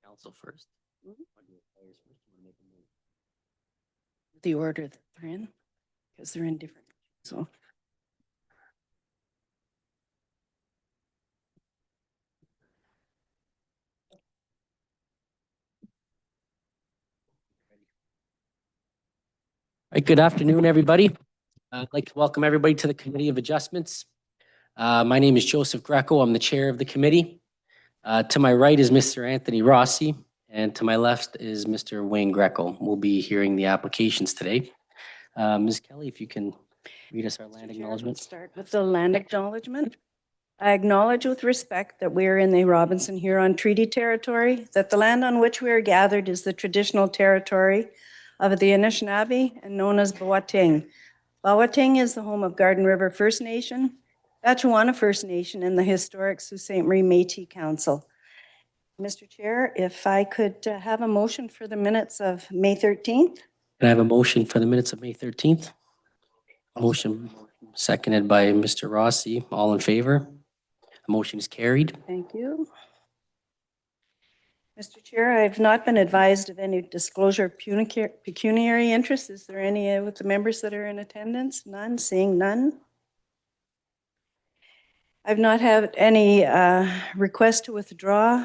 Council first. The order that they're in, because they're in different, so. All right, good afternoon, everybody. I'd like to welcome everybody to the Committee of Adjustments. My name is Joseph Greco. I'm the chair of the committee. To my right is Mr. Anthony Rossi, and to my left is Mr. Wayne Greco. We'll be hearing the applications today. Ms. Kelly, if you can read us our land acknowledgement. Start with the land acknowledgement. I acknowledge with respect that we are in the Robinson Huron Treaty Territory, that the land on which we are gathered is the traditional territory of the Anishinaabe and known as Bawateng. Bawateng is the home of Garden River First Nation, Batchewana First Nation, and the historic Sault Ste. Marie Métis Council. Mr. Chair, if I could have a motion for the minutes of May 13th. Can I have a motion for the minutes of May 13th? Motion seconded by Mr. Rossi. All in favor? The motion is carried. Thank you. Mr. Chair, I've not been advised of any disclosure of pecuniary interest. Is there any with the members that are in attendance? None, seeing none. I've not had any request to withdraw.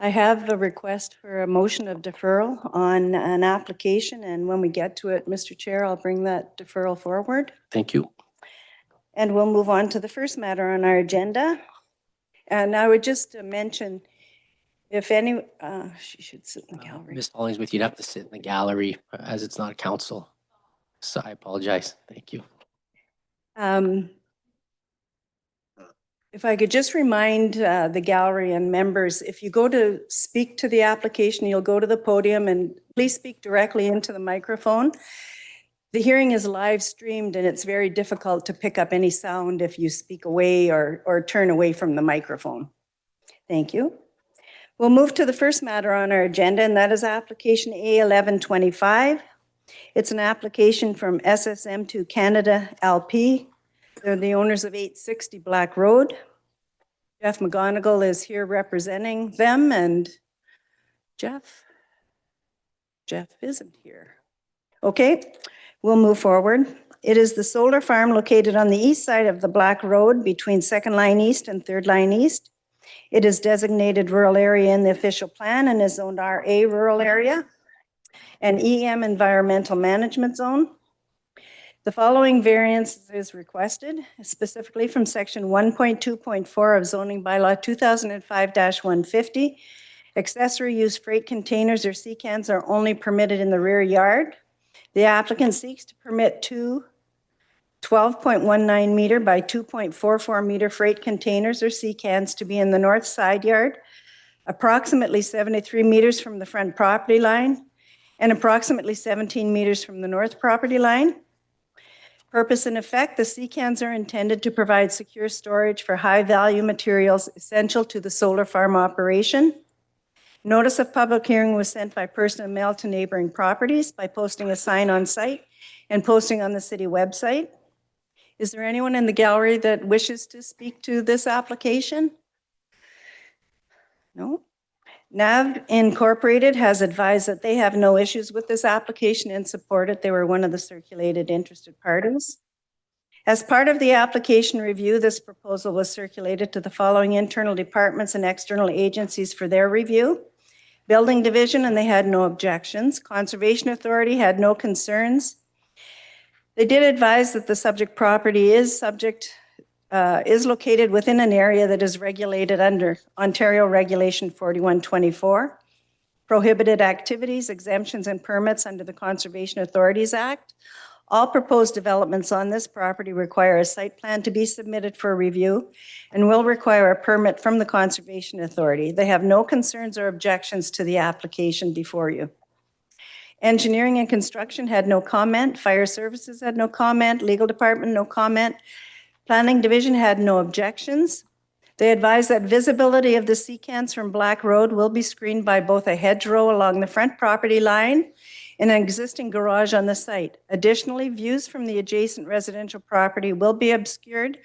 I have a request for a motion of deferral on an application, and when we get to it, Mr. Chair, I'll bring that deferral forward. Thank you. And we'll move on to the first matter on our agenda. And I would just mention, if any, she should sit in the gallery. Ms. Hollingsworth, you'd have to sit in the gallery as it's not council. So I apologize. Thank you. If I could just remind the gallery and members, if you go to speak to the application, you'll go to the podium and please speak directly into the microphone. The hearing is live streamed and it's very difficult to pick up any sound if you speak away or turn away from the microphone. Thank you. We'll move to the first matter on our agenda, and that is application A1125. It's an application from SSM2 Canada LP. They're the owners of 860 Black Road. Jeff McGonigal is here representing them, and Jeff isn't here. Okay, we'll move forward. It is the solar farm located on the east side of the Black Road between Second Line East and Third Line East. It is designated rural area in the official plan and is zoned RA rural area and EM environmental management zone. The following variance is requested, specifically from section 1.2.4 of zoning bylaw 2005-150. Accessory use freight containers or CCANs are only permitted in the rear yard. The applicant seeks to permit two 12.19 meter by 2.44 meter freight containers or CCANs to be in the north side yard, approximately 73 meters from the front property line and approximately 17 meters from the north property line. Purpose and effect, the CCANs are intended to provide secure storage for high-value materials essential to the solar farm operation. Notice of public hearing was sent by person mail to neighboring properties by posting a sign on site and posting on the city website. Is there anyone in the gallery that wishes to speak to this application? No? NAV Incorporated has advised that they have no issues with this application and support it. They were one of the circulated interested parties. As part of the application review, this proposal was circulated to the following internal departments and external agencies for their review. Building Division, and they had no objections. Conservation Authority had no concerns. They did advise that the subject property is located within an area that is regulated under Ontario Regulation 4124, prohibited activities, exemptions, and permits under the Conservation Authorities Act. All proposed developments on this property require a site plan to be submitted for review and will require a permit from the Conservation Authority. They have no concerns or objections to the application before you. Engineering and construction had no comment. Fire services had no comment. Legal department, no comment. Planning Division had no objections. They advised that visibility of the CCANs from Black Road will be screened by both a hedgerow along the front property line and an existing garage on the site. Additionally, views from the adjacent residential property will be obscured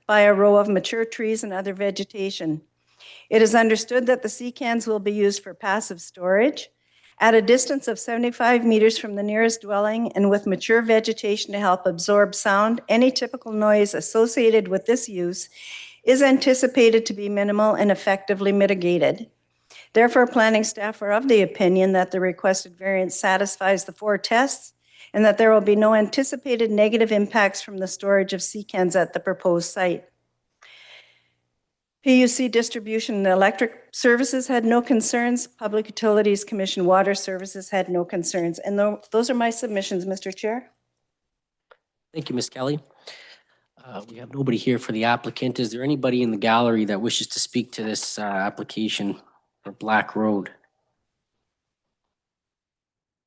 by a row of mature trees and other vegetation. It is understood that the sea cans will be used for passive storage at a distance of 75 meters from the nearest dwelling and with mature vegetation to help absorb sound. Any typical noise associated with this use is anticipated to be minimal and effectively mitigated. Therefore, planning staff are of the opinion that the requested variance satisfies the 4 tests and that there will be no anticipated negative impacts from the storage of sea cans at the proposed site. PUC Distribution and Electric Services had no concerns. Public Utilities Commission Water Services had no concerns. And those are my submissions, Mr. Chair. Thank you, Ms. Kelly. We have nobody here for the applicant. Is there anybody in the gallery that wishes to speak to this application for Black Road?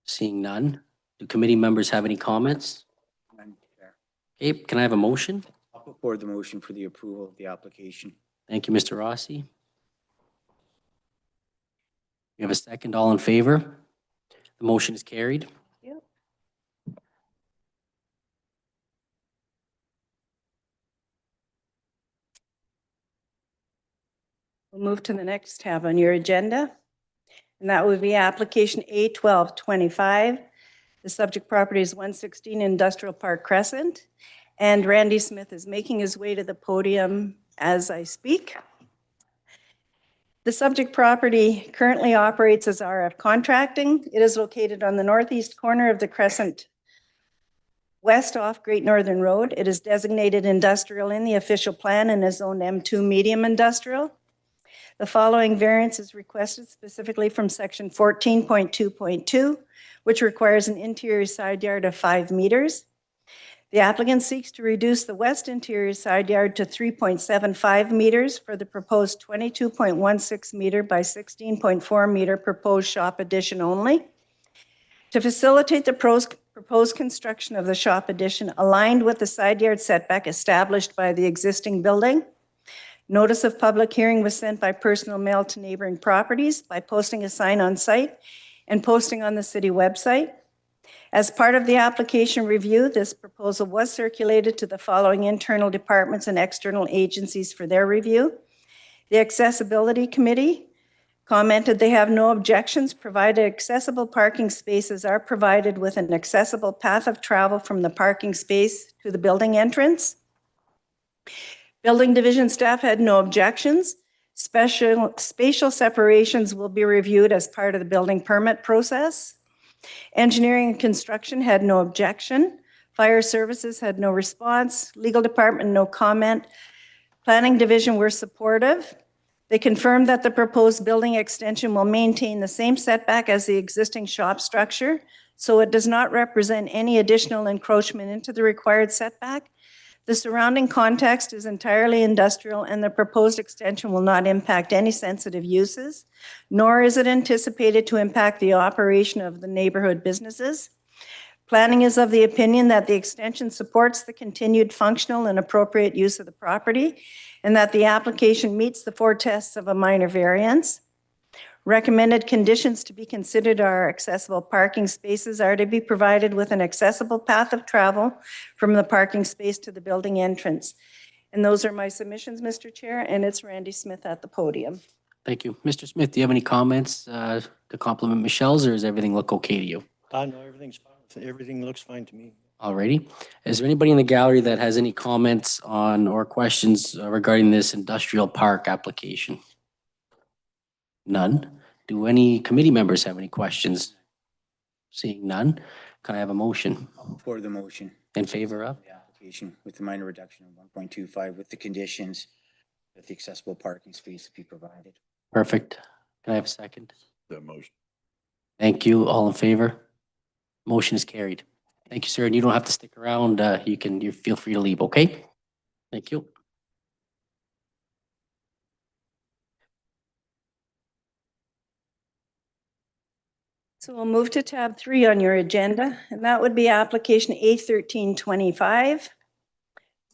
Seeing none. Do committee members have any comments? None, Chair. Okay, can I have a motion? I'll put forward the motion for the approval of the application. Thank you, Mr. Rossi. You have a second, all in favor? The motion is carried. Yep. We'll move to the next tab on your agenda, and that would be application A1225. The subject property is 116 Industrial Park Crescent, and Randy Smith is making his way to the podium as I speak. The subject property currently operates as RF Contracting. It is located on the northeast corner of the Crescent west off Great Northern Road. It is designated industrial in the official plan and is zoned M2 medium industrial. The following variance is requested specifically from section 14.2.2, which requires an interior side yard of 5 meters. The applicant seeks to reduce the west interior side yard to 3.75 meters for the proposed 22.16 meter by 16.4 meter proposed shop addition only. To facilitate the proposed construction of the shop addition aligned with the side yard setback established by the existing building, notice of public hearing was sent by personal mail to neighboring properties by posting a sign on site and posting on the city website. As part of the application review, this proposal was circulated to the following internal departments and external agencies for their review. The Accessibility Committee commented they have no objections, provided accessible parking spaces are provided with an accessible path of travel from the parking space to the building entrance. Building division staff had no objections. Spatial separations will be reviewed as part of the building permit process. Engineering and construction had no objection. Fire services had no response. Legal department, no comment. Planning division were supportive. They confirmed that the proposed building extension will maintain the same setback as the existing shop structure, so it does not represent any additional encroachment into the required setback. The surrounding context is entirely industrial, and the proposed extension will not impact any sensitive uses, nor is it anticipated to impact the operation of the neighborhood businesses. Planning is of the opinion that the extension supports the continued functional and appropriate use of the property, and that the application meets the 4 tests of a minor variance. Recommended conditions to be considered are accessible parking spaces are to be provided with an accessible path of travel from the parking space to the building entrance. And those are my submissions, Mr. Chair, and it's Randy Smith at the podium. Thank you. Mr. Smith, do you have any comments to compliment Michelle's, or does everything look okay to you? No, everything's fine. Everything looks fine to me. Alrighty. Is there anybody in the gallery that has any comments on or questions regarding this industrial park application? None. Do any committee members have any questions? Seeing none, can I have a motion I'll put forward the motion in favor of? for the application with the minor reduction of 1.25 with the conditions that the accessible parking space be provided. Perfect. Can I have a second? The motion. Thank you. All in favor? Motion is carried. Thank you, sir. And you don't have to stick around. You feel free to leave, okay? Thank you. So we'll move to tab 3 on your agenda, and that would be application A1325.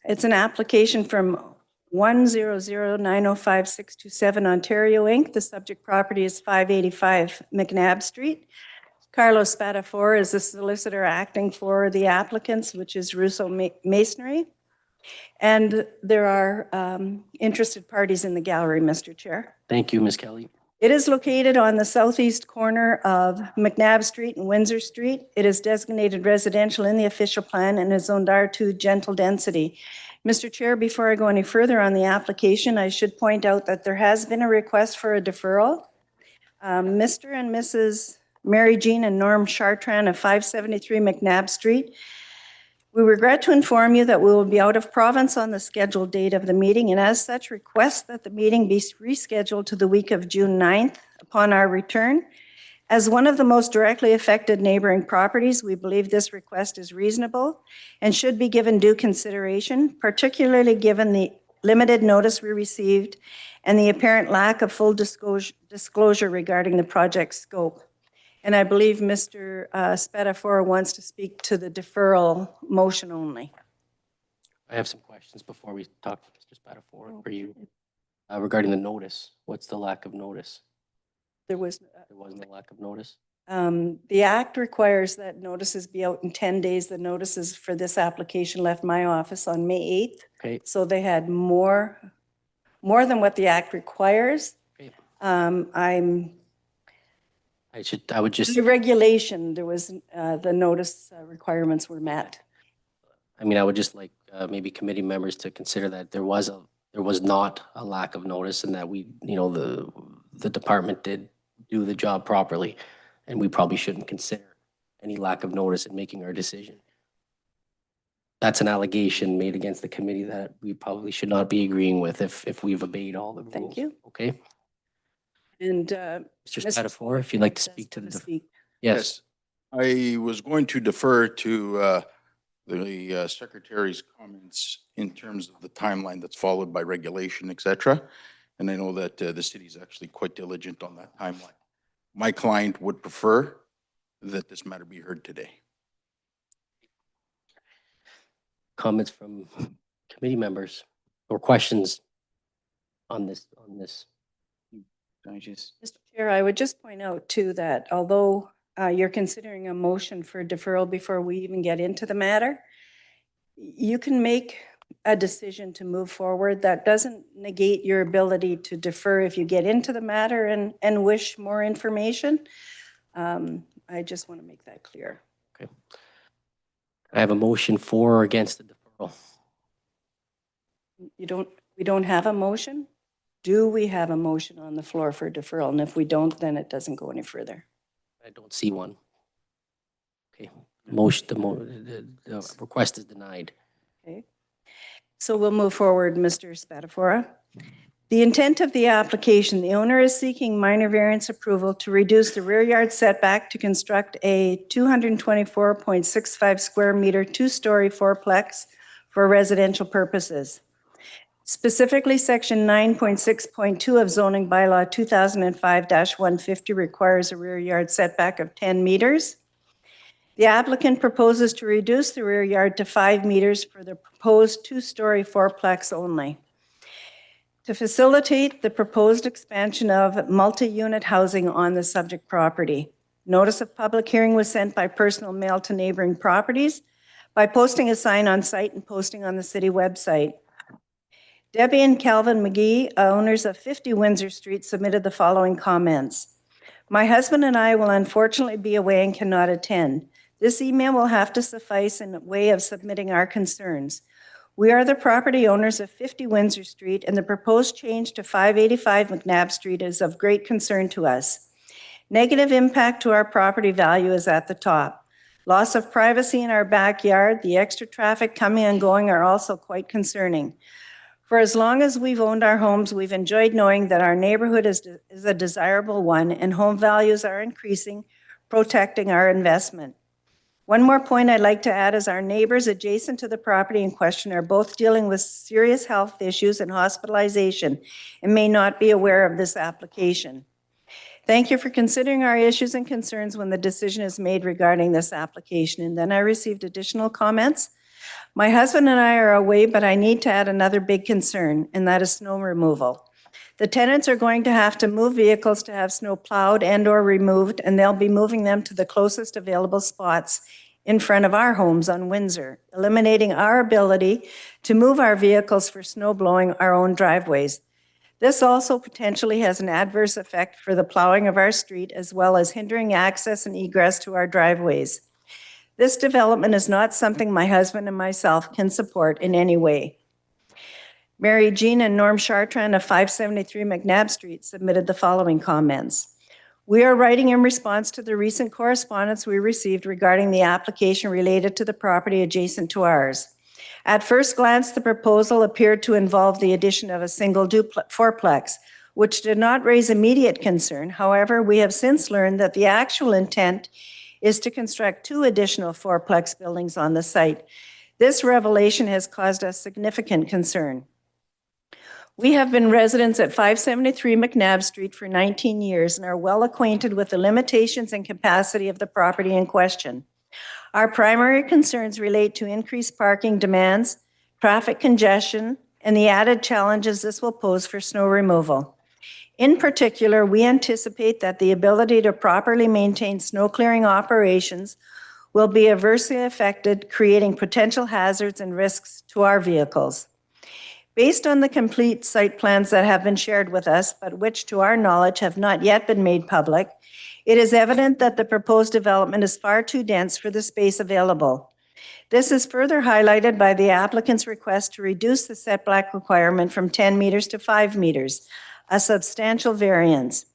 It's an application from 100905627 Ontario Inc. The subject property is 585 McNabb Street. Carlos Spatafor is the solicitor acting for the applicants, which is Russo Masonry. And there are interested parties in the gallery, Mr. Chair. Thank you, Ms. Kelly. It is located on the southeast corner of McNabb Street and Windsor Street. It is designated residential in the official plan and is zoned R2 gentle density. Mr. Chair, before I go any further on the application, I should point out that there has been a request for a deferral. Mr. and Mrs. Mary Jean and Norm Chartrand of 573 McNabb Street. We regret to inform you that we will be out of province on the scheduled date of the meeting, and as such, request that the meeting be rescheduled to the week of June 9th upon our return. As one of the most directly affected neighboring properties, we believe this request is reasonable and should be given due consideration, particularly given the limited notice we received and the apparent lack of full disclosure regarding the project scope. And I believe Mr. Spatafor wants to speak to the deferral motion only. I have some questions before we talk to Mr. Spatafor for you regarding the notice. What's the lack of notice? There wasn't a lack of notice? The act requires that notices be out in 10 days. The notices for this application left my office on May 8th. Okay. So they had more than what the act requires. Okay. I would just, The regulation, there was, the notice requirements were met. I mean, I would just like maybe committee members to consider that there was not a lack of notice and that we, the department did do the job properly. And we probably shouldn't consider any lack of notice in making our decision. That's an allegation made against the committee that we probably should not be agreeing with if we've obeyed all the rules. Thank you. Okay. And Mr. Mr. Spatafor, if you'd like to speak to the, speak. yes. I was going to defer to the secretary's comments in terms of the timeline that's followed by regulation, et cetera. And I know that the city is actually quite diligent on that timeline. My client would prefer that this matter be heard today. Comments from committee members or questions on this? Can I just, Mr. Chair, I would just point out too that although you're considering a motion for deferral before we even get into the matter, you can make a decision to move forward. That doesn't negate your ability to defer if you get into the matter and wish more information. I just want to make that clear. Okay. I have a motion for or against the deferral. We don't have a motion? Do we have a motion on the floor for deferral? And if we don't, then it doesn't go any further. I don't see one. Okay. Motion, the request is denied. Okay. So we'll move forward, Mr. Spatafora. The intent of the application, the owner is seeking minor variance approval to reduce the rear yard setback to construct a 224.65 square meter, two-story fourplex for residential purposes. Specifically, section 9.6.2 of zoning bylaw 2005-150 requires a rear yard setback of 10 meters. The applicant proposes to reduce the rear yard to 5 meters for the proposed two-story fourplex only. To facilitate the proposed expansion of multi-unit housing on the subject property, notice of public hearing was sent by personal mail to neighboring properties by posting a sign on site and posting on the city website. Debbie and Calvin McGee, owners of 50 Windsor Street, submitted the following comments. My husband and I will unfortunately be away and cannot attend. This email will have to suffice in a way of submitting our concerns. We are the property owners of 50 Windsor Street, and the proposed change to 585 McNabb Street is of great concern to us. Negative impact to our property value is at the top. Loss of privacy in our backyard, the extra traffic coming and going are also quite concerning. For as long as we've owned our homes, we've enjoyed knowing that our neighborhood is a desirable one and home values are increasing, protecting our investment. One more point I'd like to add is our neighbors adjacent to the property in question are both dealing with serious health issues and hospitalization and may not be aware of this application. Thank you for considering our issues and concerns when the decision is made regarding this application. And then I received additional comments. My husband and I are away, but I need to add another big concern, and that is snow removal. The tenants are going to have to move vehicles to have snow plowed and/or removed, and they'll be moving them to the closest available spots in front of our homes on Windsor, eliminating our ability to move our vehicles for snow blowing our own driveways. This also potentially has an adverse effect for the plowing of our street, as well as hindering access and egress to our driveways. This development is not something my husband and myself can support in any way. Mary Jean and Norm Chartrand of 573 McNabb Street submitted the following comments. We are writing in response to the recent correspondence we received regarding the application related to the property adjacent to ours. At first glance, the proposal appeared to involve the addition of a single fourplex, which did not raise immediate concern. However, we have since learned that the actual intent is to construct 2 additional fourplex buildings on the site. This revelation has caused us significant concern. We have been residents at 573 McNabb Street for 19 years and are well acquainted with the limitations and capacity of the property in question. Our primary concerns relate to increased parking demands, traffic congestion, and the added challenges this will pose for snow removal. In particular, we anticipate that the ability to properly maintain snow clearing operations will be adversely affected, creating potential hazards and risks to our vehicles. Based on the complete site plans that have been shared with us, but which to our knowledge have not yet been made public, it is evident that the proposed development is far too dense for the space available. This is further highlighted by the applicant's request to reduce the setback requirement from 10 meters to 5 meters, a substantial variance.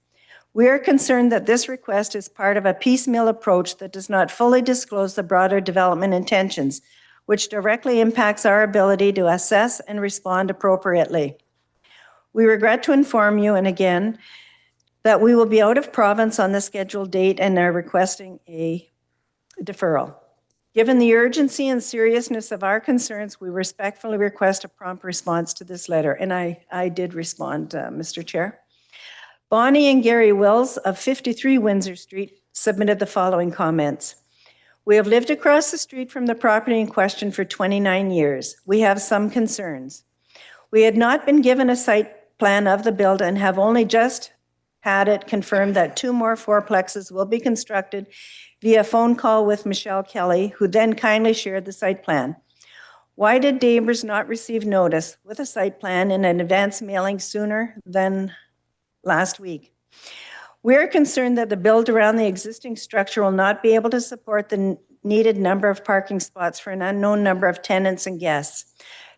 We are concerned that this request is part of a piecemeal approach that does not fully disclose the broader development intentions, which directly impacts our ability to assess and respond appropriately. We regret to inform you, and again, that we will be out of province on the scheduled date and are requesting a deferral. Given the urgency and seriousness of our concerns, we respectfully request a prompt response to this letter. And I did respond, Mr. Chair. Bonnie and Gary Wills of 53 Windsor Street submitted the following comments. We have lived across the street from the property in question for 29 years. We have some concerns. We had not been given a site plan of the build and have only just had it confirmed that 2 more fourplexes will be constructed via phone call with Michelle Kelly, who then kindly shared the site plan. Why did neighbors not receive notice with a site plan in an advance mailing sooner than last week? We are concerned that the build around the existing structure will not be able to support the needed number of parking spots for an unknown number of tenants and guests.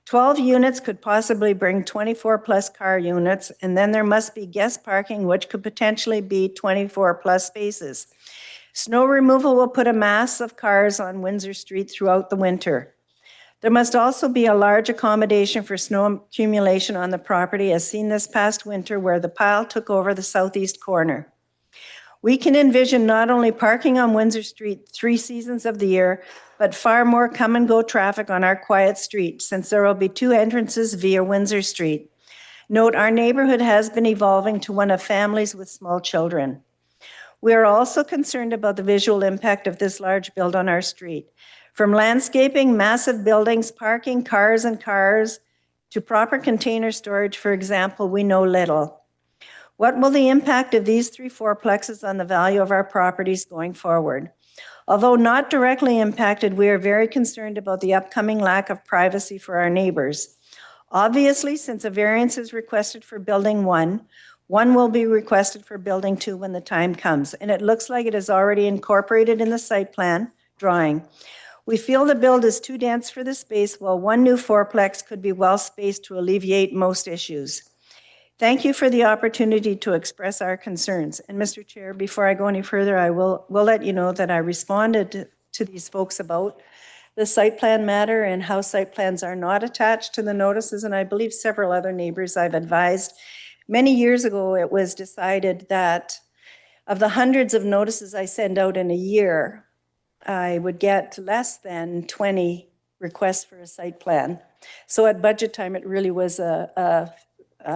12 units could possibly bring 24 plus car units, and then there must be guest parking, which could potentially be 24 plus spaces. Snow removal will put a mass of cars on Windsor Street throughout the winter. There must also be a large accommodation for snow accumulation on the property, as seen this past winter where the pile took over the southeast corner. We can envision not only parking on Windsor Street 3 seasons of the year, but far more come and go traffic on our quiet street, since there will be 2 entrances via Windsor Street. Note, our neighborhood has been evolving to one of families with small children. We are also concerned about the visual impact of this large build on our street. From landscaping, massive buildings, parking, cars and cars, to proper container storage, for example, we know little. What will the impact of these 3 fourplexes on the value of our properties going forward? Although not directly impacted, we are very concerned about the upcoming lack of privacy for our neighbors. Obviously, since a variance is requested for building 1, one will be requested for building 2 when the time comes, and it looks like it is already incorporated in the site plan drawing. We feel the build is too dense for the space, while 1 new fourplex could be well spaced to alleviate most issues. Thank you for the opportunity to express our concerns. And Mr. Chair, before I go any further, I will let you know that I responded to these folks about the site plan matter and how site plans are not attached to the notices, and I believe several other neighbors I've advised. Many years ago, it was decided that of the hundreds of notices I send out in a year, I would get less than 20 requests for a site plan. So at budget time, it really was a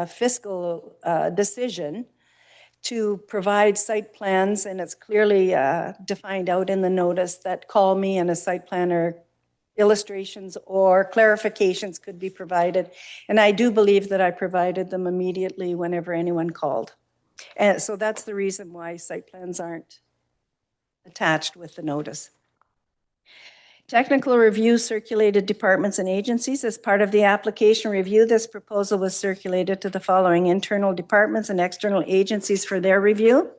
fiscal decision to provide site plans, and it's clearly defined out in the notice that call me and a site planner illustrations or clarifications could be provided. And I do believe that I provided them immediately whenever anyone called. And so that's the reason why site plans aren't attached with the notice. Technical review circulated departments and agencies. As part of the application review, this proposal was circulated to the following internal departments and external agencies for their review.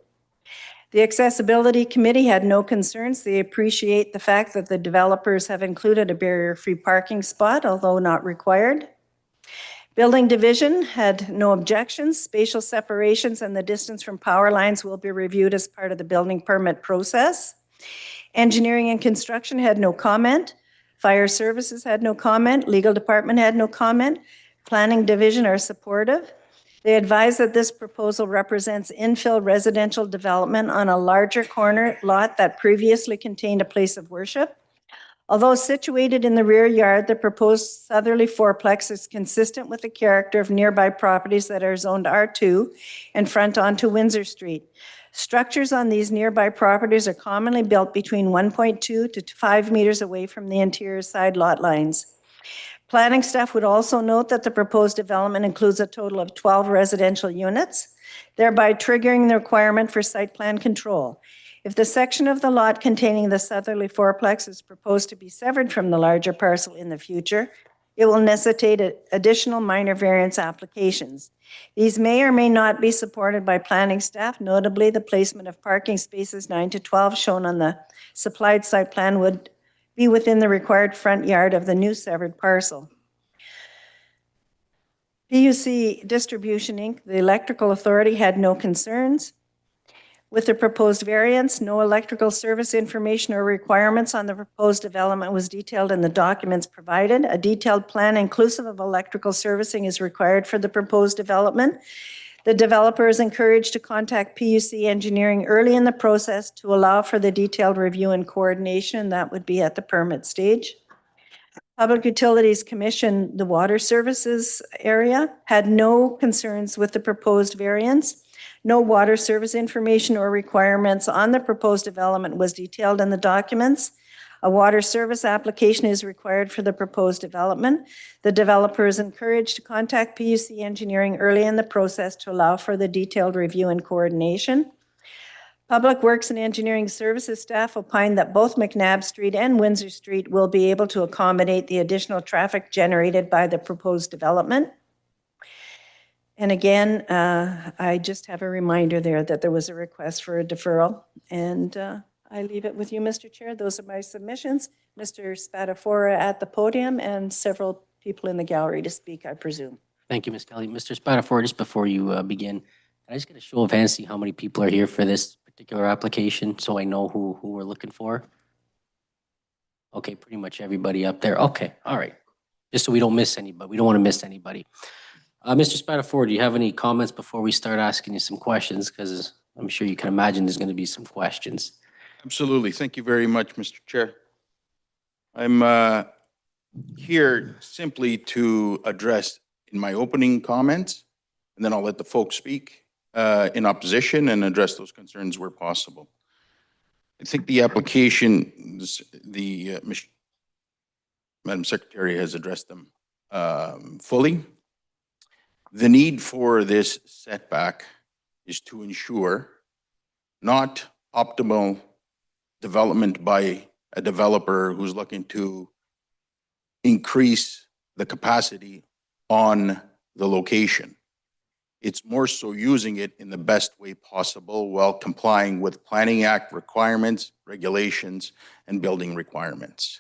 The Accessibility Committee had no concerns. They appreciate the fact that the developers have included a barrier-free parking spot, although not required. Building Division had no objections. Spatial separations and the distance from power lines will be reviewed as part of the building permit process. Engineering and Construction had no comment. Fire Services had no comment. Legal Department had no comment. Planning Division are supportive. They advise that this proposal represents infill residential development on a larger corner lot that previously contained a place of worship. Although situated in the rear yard, the proposed southerly fourplex is consistent with the character of nearby properties that are zoned R2 and front onto Windsor Street. Structures on these nearby properties are commonly built between 1.2 to 5 meters away from the interior side lot lines. Planning staff would also note that the proposed development includes a total of 12 residential units, thereby triggering the requirement for site plan control. If the section of the lot containing the southerly fourplex is proposed to be severed from the larger parcel in the future, it will necessitate additional minor variance applications. These may or may not be supported by planning staff. Notably, the placement of parking spaces 9 to 12 shown on the supplied site plan would be within the required front yard of the new severed parcel. PUC Distribution Inc., the electrical authority, had no concerns. With the proposed variance, no electrical service information or requirements on the proposed development was detailed in the documents provided. A detailed plan inclusive of electrical servicing is required for the proposed development. The developer is encouraged to contact PUC Engineering early in the process to allow for the detailed review and coordination. That would be at the permit stage. Public Utilities Commission, the water services area, had no concerns with the proposed variance. No water service information or requirements on the proposed development was detailed in the documents. A water service application is required for the proposed development. The developer is encouraged to contact PUC Engineering early in the process to allow for the detailed review and coordination. Public Works and Engineering Services staff opined that both McNabb Street and Windsor Street will be able to accommodate the additional traffic generated by the proposed development. And again, I just have a reminder there that there was a request for a deferral. And I leave it with you, Mr. Chair. Those are my submissions. Mr. Spatafora at the podium and several people in the gallery to speak, I presume. Thank you, Ms. Kelly. Mr. Spatafora, just before you begin, can I just get a show of hands, see how many people are here for this particular application so I know who we're looking for? Okay, pretty much everybody up there. Okay, all right. Just so we don't miss anybody. We don't want to miss anybody. Mr. Spatafora, do you have any comments before we start asking you some questions? Because I'm sure you can imagine there's going to be some questions. Absolutely. Thank you very much, Mr. Chair. I'm here simply to address in my opening comments, and then I'll let the folks speak in opposition and address those concerns where possible. I think the application, Madam Secretary has addressed them fully. The need for this setback is to ensure not optimal development by a developer who's looking to increase the capacity on the location. It's more so using it in the best way possible while complying with Planning Act requirements, regulations, and building requirements.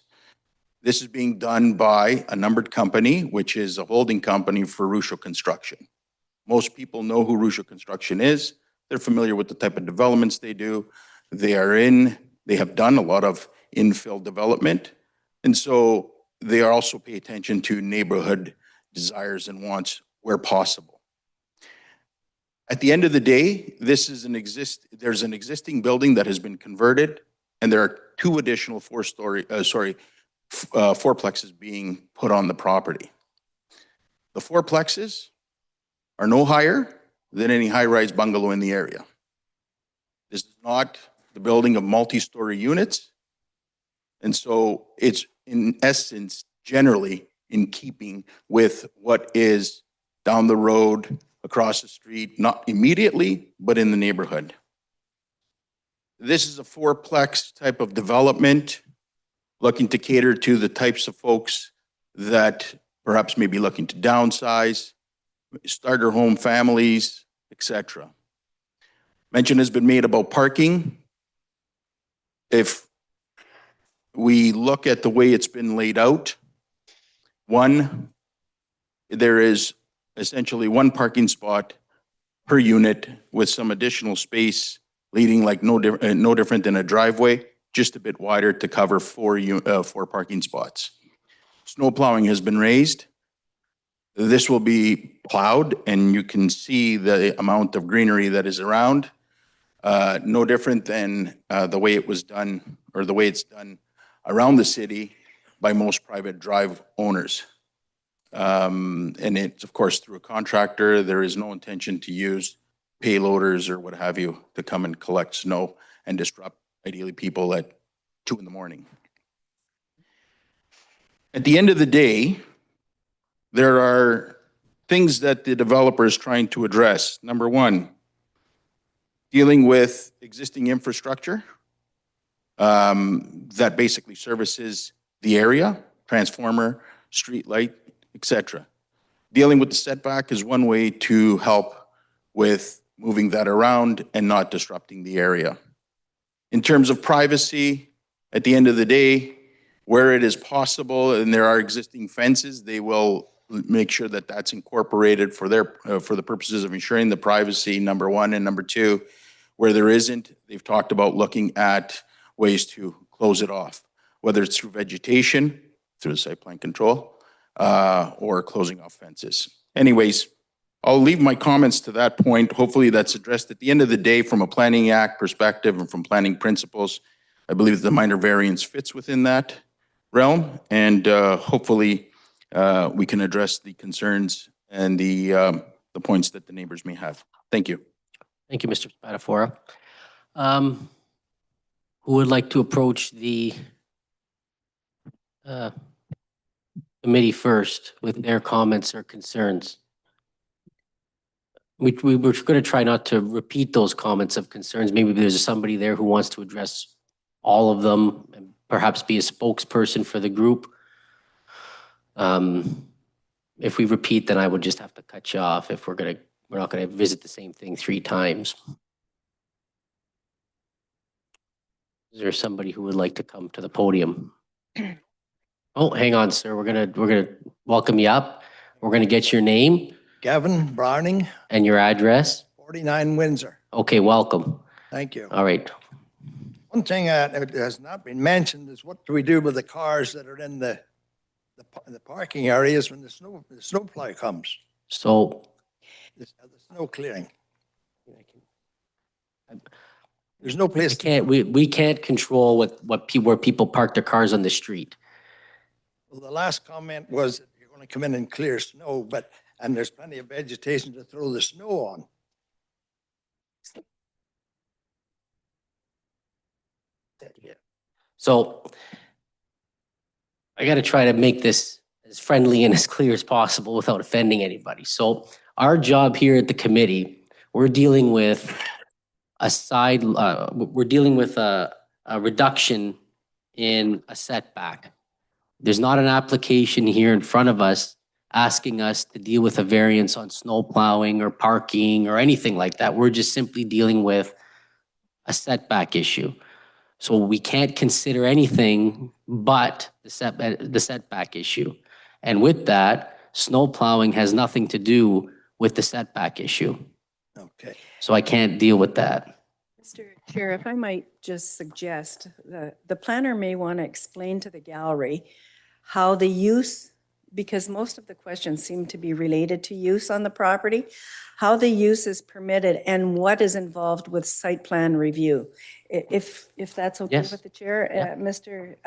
This is being done by a numbered company, which is a holding company for Ruscio Construction. Most people know who Ruscio Construction is. They're familiar with the type of developments they do. They have done a lot of infill development. And so they also pay attention to neighborhood desires and wants where possible. At the end of the day, there's an existing building that has been converted, and there are two additional fourplexes being put on the property. The fourplexes are no higher than any high-rise bungalow in the area. This is not the building of multi-story units. And so it's in essence, generally in keeping with what is down the road, across the street, not immediately, but in the neighborhood. This is a fourplex type of development, looking to cater to the types of folks that perhaps may be looking to downsize, starter home families, etc. Mention has been made about parking. If we look at the way it's been laid out, one, there is essentially one parking spot per unit with some additional space leading like no different than a driveway, just a bit wider to cover four parking spots. Snow plowing has been raised. This will be plowed and you can see the amount of greenery that is around. No different than the way it was done or the way it's done around the city by most private drive owners. And it's of course through a contractor. There is no intention to use payloaders or what have you to come and collect snow and disrupt ideally people at 2 a.m. At the end of the day, there are things that the developer is trying to address. Number one, dealing with existing infrastructure that basically services the area, transformer, street light, etc. Dealing with the setback is one way to help with moving that around and not disrupting the area. In terms of privacy, at the end of the day, where it is possible and there are existing fences, they will make sure that that's incorporated for the purposes of ensuring the privacy, number one. And number two, where there isn't, they've talked about looking at ways to close it off, whether it's through vegetation, through the site plan control, or closing off fences. Anyways, I'll leave my comments to that point. Hopefully that's addressed. At the end of the day, from a Planning Act perspective and from planning principles, I believe the minor variance fits within that realm. And hopefully we can address the concerns and the points that the neighbors may have. Thank you. Thank you, Mr. Spatafora. Who would like to approach the committee first with their comments or concerns? We were going to try not to repeat those comments of concerns. Maybe there's somebody there who wants to address all of them and perhaps be a spokesperson for the group. If we repeat, then I would just have to cut you off if we're not going to visit the same thing 3 times. Is there somebody who would like to come to the podium? Oh, hang on, sir. We're gonna welcome you up. We're gonna get your name Gavin Browning, and your address. 49 Windsor. Okay, welcome. Thank you. All right. One thing that has not been mentioned is what do we do with the cars that are in the parking areas when the snowplow comes, So the snow clearing. There's no place. we can't control where people park their cars on the street. Well, the last comment was that you're going to come in and clear snow, and there's plenty of vegetation to throw the snow on. So I got to try to make this as friendly and as clear as possible without offending anybody. So our job here at the committee, we're dealing with a reduction in a setback. There's not an application here in front of us asking us to deal with a variance on snow plowing or parking or anything like that. We're just simply dealing with a setback issue. So we can't consider anything but the setback issue. And with that, snow plowing has nothing to do with the setback issue. Okay. So I can't deal with that. Mr. Chair, if I might just suggest, the planner may want to explain to the gallery how the use, because most of the questions seem to be related to use on the property, how the use is permitted and what is involved with site plan review. If that's okay Yes. with the chair, Yeah. Mr.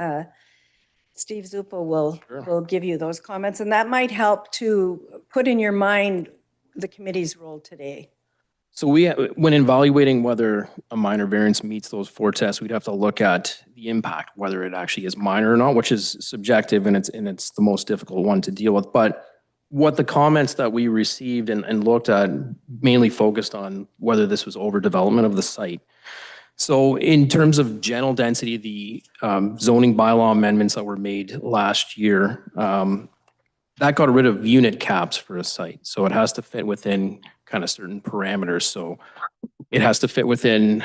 Steve Zupo will give you those comments, and that might help to put in your mind the committee's role today. So when evaluating whether a minor variance meets those four tests, we'd have to look at the impact, whether it actually is minor or not, which is subjective and it's the most difficult one to deal with. But what the comments that we received and looked at mainly focused on whether this was overdevelopment of the site. So in terms of general density, the zoning bylaw amendments that were made last year, that got rid of unit caps for a site. So it has to fit within kind of certain parameters. So it has to fit within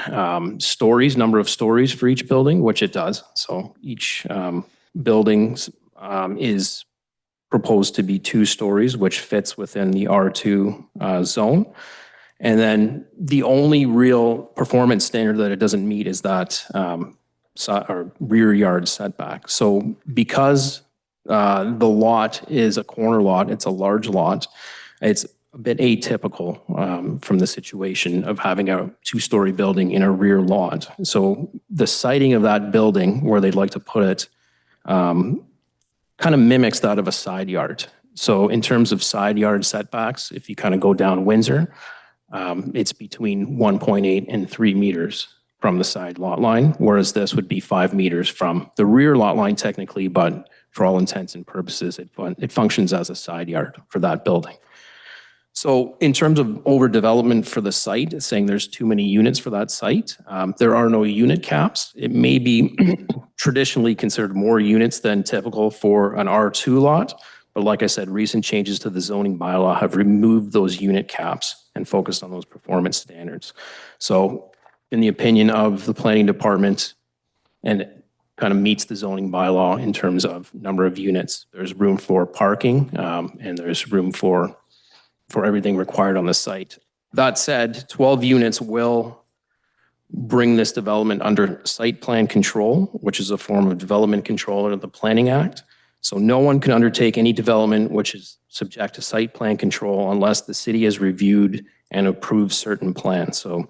stories, number of stories for each building, which it does. So each building is proposed to be 2 stories, which fits within the R2 zone. And then the only real performance standard that it doesn't meet is that or rear yard setback. So because the lot is a corner lot, it's a large lot, it's a bit atypical from the situation of having a 2-story building in a rear lot. So the siting of that building where they'd like to put it kind of mimics that of a side yard. So in terms of side yard setbacks, if you kind of go down Windsor, it's between 1.8 and 3 meters from the side lot line, whereas this would be 5 meters from the rear lot line technically, but for all intents and purposes, it functions as a side yard for that building. So in terms of overdevelopment for the site, it's saying there's too many units for that site. There are no unit caps. It may be traditionally considered more units than typical for an R2 lot. But like I said, recent changes to the zoning bylaw have removed those unit caps and focused on those performance standards. So in the opinion of the planning department, and it kind of meets the zoning bylaw in terms of number of units, there's room for parking and there's room for everything required on the site. That said, 12 units will bring this development under site plan control, which is a form of development control under the Planning Act. So no one can undertake any development which is subject to site plan control unless the city has reviewed and approved certain plans. So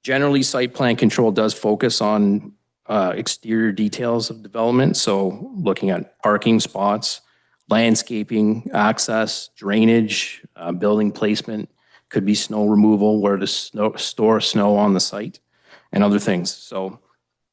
generally, site plan control does focus on exterior details of development. So looking at parking spots, landscaping, access, drainage, building placement, could be snow removal, where to store snow on the site, and other things. So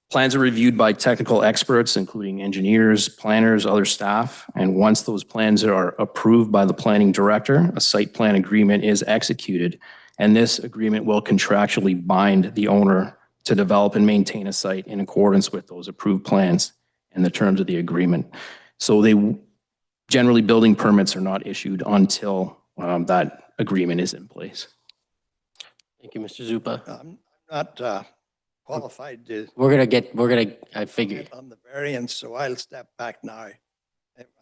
plans are reviewed by technical experts, including engineers, planners, other staff. And once those plans are approved by the planning director, a site plan agreement is executed. And this agreement will contractually bind the owner to develop and maintain a site in accordance with those approved plans and the terms of the agreement. So generally, building permits are not issued until that agreement is in place. Thank you, Mr. Zupa. I'm not qualified to I figured. on the variance, so I'll step back now.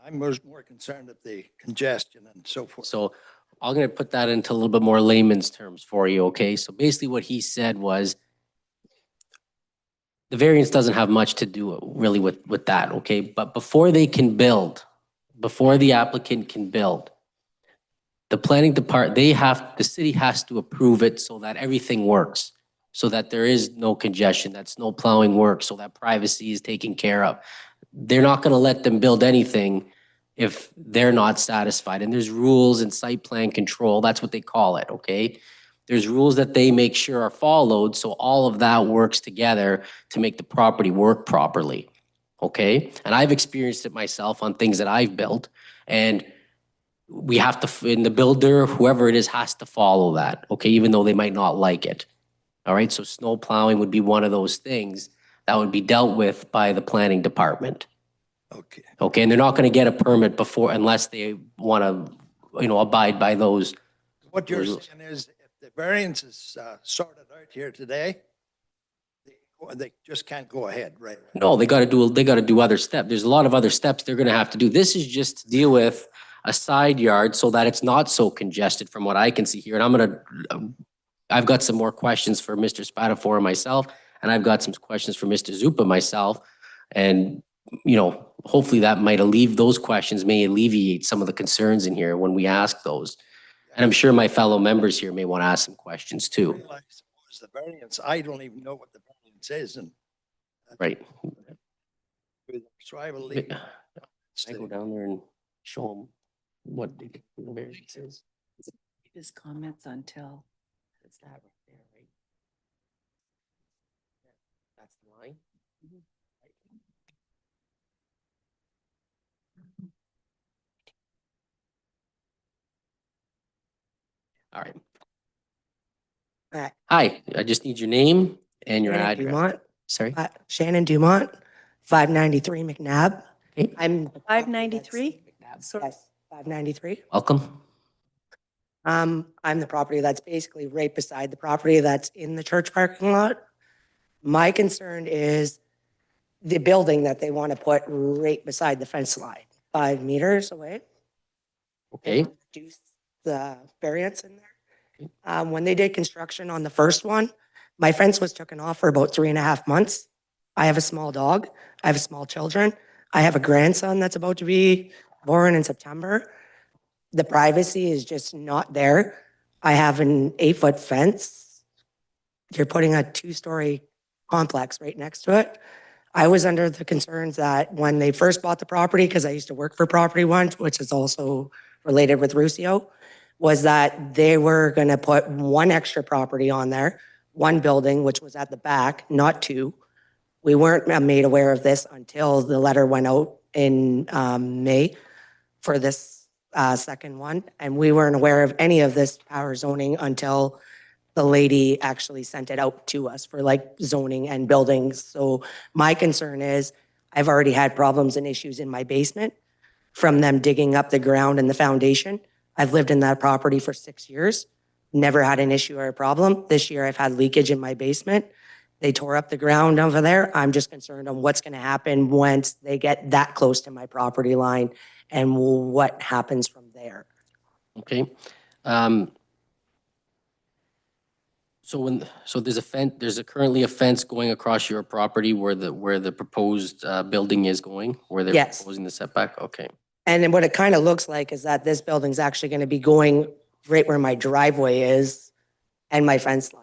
I'm more concerned of the congestion and so forth. So I'm going to put that into a little bit more layman's terms for you, okay? So basically what he said was the variance doesn't have much to do really with that, okay? But before they can build, before the applicant can build, the planning department, the city has to approve it so that everything works, so that there is no congestion, that snow plowing works, so that privacy is taken care of. They're not going to let them build anything if they're not satisfied. And there's rules and site plan control, that's what they call it, okay? There's rules that they make sure are followed, so all of that works together to make the property work properly, okay? And I've experienced it myself on things that I've built, and we have to, and the builder, whoever it is, has to follow that, okay? Even though they might not like it, all right? So snow plowing would be one of those things that would be dealt with by the planning department. Okay. Okay, and they're not gonna get a permit before, unless they wanna, abide by those. What you're Rules. saying is if the variance is sorted out here today, they just can't go ahead, right? No, they gotta do other steps. There's a lot of other steps they're gonna have to do. This is just to deal with a side yard so that it's not so congested from what I can see here. And I've got some more questions for Mr. Spatafor and myself, and I've got some questions for Mr. Zupa myself. And, hopefully that might those questions may alleviate some of the concerns in here when we ask those. And I'm sure my fellow members here may want to ask some questions too. I suppose the variance, I don't even know what the variance is, and Right. so I will leave. I go down there and show them what the variance is. His comments until It's that right there, right? That's the line. All right. Alright. Hi, I just need your name and your Shannon address. Dumont, Sorry. Shannon Dumont, 593 McNabb. Okay. I'm. 593? Sorry. Yes, 593. Welcome. I'm the property that's basically right beside the property that's in the church parking lot. My concern is the building that they want to put right beside the fence line, 5 meters away. Okay. Reduce the variance in there. When they did construction on the first one, my fence was taken off for about 3.5 months. I have a small dog. I have small children. I have a grandson that's about to be born in September. The privacy is just not there. I have an 8-foot fence. You're putting a 2-story complex right next to it. I was under the concerns that when they first bought the property, because I used to work for Property One, which is also related with Ruscio, was that they were going to put 1 extra property on there, 1 building, which was at the back, not 2. We weren't made aware of this until the letter went out in May for this second one. And we weren't aware of any of this power zoning until the lady actually sent it out to us for like zoning and buildings. So my concern is I've already had problems and issues in my basement from them digging up the ground and the foundation. I've lived in that property for 6 years, never had an issue or a problem. This year I've had leakage in my basement. They tore up the ground over there. I'm just concerned on what's going to happen once they get that close to my property line and what happens from there. Okay. So there's a fence, currently a fence going across your property where the proposed building is going, where they're Yes. proposing the setback? Okay. And then what it kind of looks like is that this building's actually going to be going right where my driveway is and my fence line.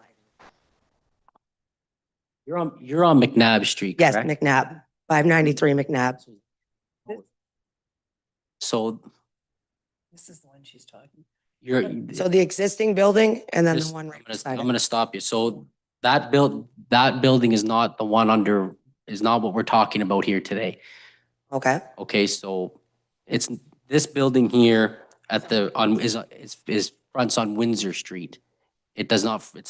You're on McNabb Street, Yes, correct? McNabb, 593 McNabb. So This is the one she's talking. you're. So the existing building and then the Just- one right I'm gonna- beside I'm it. gonna stop you. So that building is not the one is not what we're talking about here today. Okay, Okay, so it's this building here is fronts on Windsor Street. It's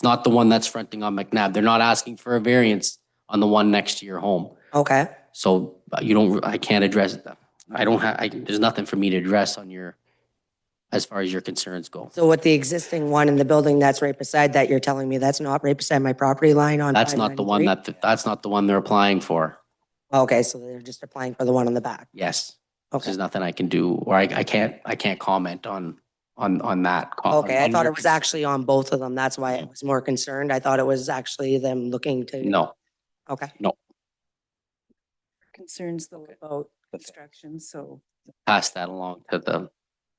not the one that's fronting on McNabb. They're not asking for a variance on the one next to your home. okay. So I can't address that. There's nothing for me to address as far as your concerns go. So with the existing one in the building that's right beside that, you're telling me that's not right beside my property line on That's not the one 593? that's not the one they're applying for. Okay, so they're just applying for the one on the back. Yes. Okay. There's nothing I can do, or I can't comment on that. Okay, I on thought your it was actually on both of them. That's why I was more concerned. I thought it was actually them looking to. No, Okay, Concerns though about construction, so. pass that along to the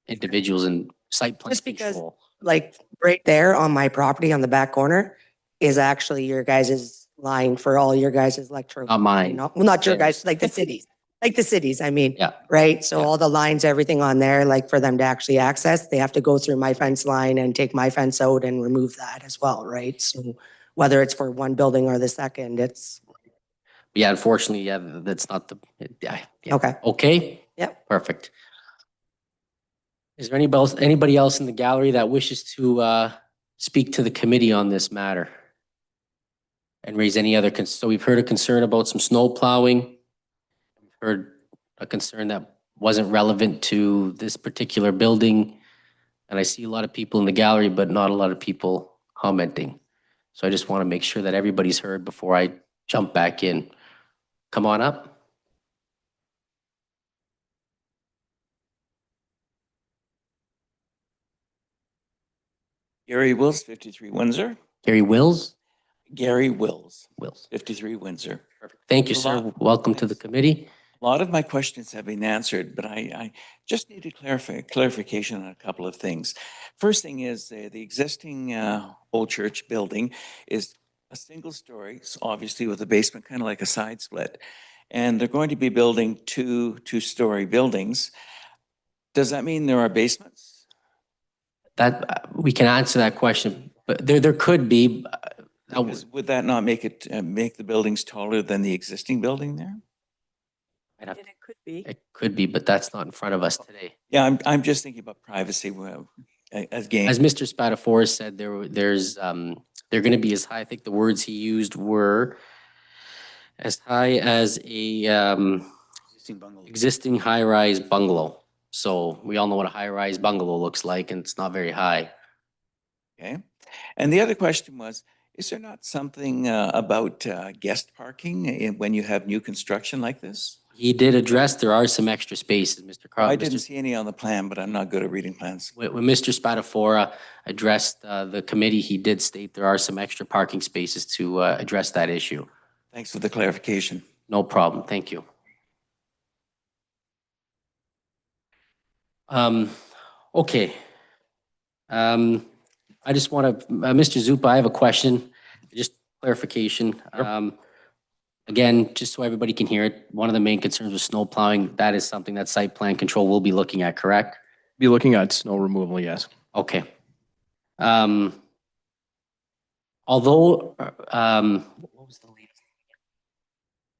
individuals in site plan Just because- control. like right there on my property on the back corner is actually your guys' line for all your guys' electric. Not mine. Well, not your Theirs. guys, like the cities, I mean. Yeah. Right? So Yeah. all the lines, everything on there, like for them to actually access, they have to go through my fence line and take my fence out and remove that as well, right? So whether it's for one building or the second, it's, Yeah, unfortunately, yeah, that's not yeah. okay. Okay? Yep. Perfect. Is there anybody else in the gallery that wishes to speak to the committee on this matter? And raise any other, so we've heard a concern about some snow plowing. We've heard a concern that wasn't relevant to this particular building. And I see a lot of people in the gallery, but not a lot of people commenting. So I just want to make sure that everybody's heard before I jump back in. Come on up. Gary Wills, 53 Windsor. Gary Wills? Gary Wills, Wills. 53 Windsor. Perfect. Thank you, A sir. lot. Welcome to the committee. A lot of my questions have been answered, but I just need a clarification on a couple of things. First thing is the existing old church building is a single story, so obviously with a basement, kind of like a side split. And they're going to be building two-story buildings. Does that mean there are basements? That, we can answer that question But there could be. Because would that not make it, make the buildings taller than the existing building there? I'd have- It could be. It could be, but that's not in front of us today. Yeah, I'm just thinking about privacy, again. As Mr. Spatafora said, they're going to be as high, I think the words he used were as high as a Existing bungalow. existing high-rise bungalow. So we all know what a high-rise bungalow looks like, and it's not very high. Okay. And the other question was, is there not something about guest parking when you have new construction like this? He did address there are some extra spaces, Mr. Carl. I didn't see any on the plan, but I'm not good at reading plans. When Mr. Spatafora addressed the committee, he did state there are some extra parking spaces to address that issue. Thanks for the clarification. No problem. Thank you. Okay. I just want to, Mr. Zupa, I have a question, just clarification. Again, just so everybody can hear it, one of the main concerns with snow plowing, that is something that site plan control will be looking at, correct? Be looking at snow removal, yes. Okay. Although, what was the latest?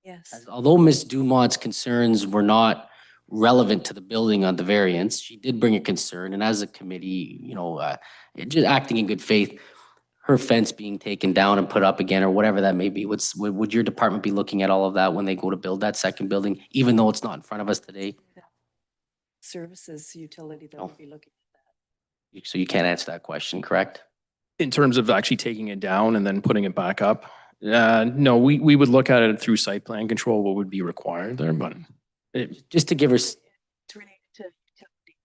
Yes. Although Ms. Dumont's concerns were not relevant to the building on the variance, she did bring a concern, and as a committee, you know, just acting in good faith, her fence being taken down and put up again, or whatever that may be, would your department be looking at all of that when they go to build that second building, even though it's not in front of us today? Services utility that Oh. would be looking at that. So you can't answer that question, correct? In terms of actually taking it down and then putting it back up, no, we would look at it through site plan control, what would be required there, but Just to give her, It's related to utility.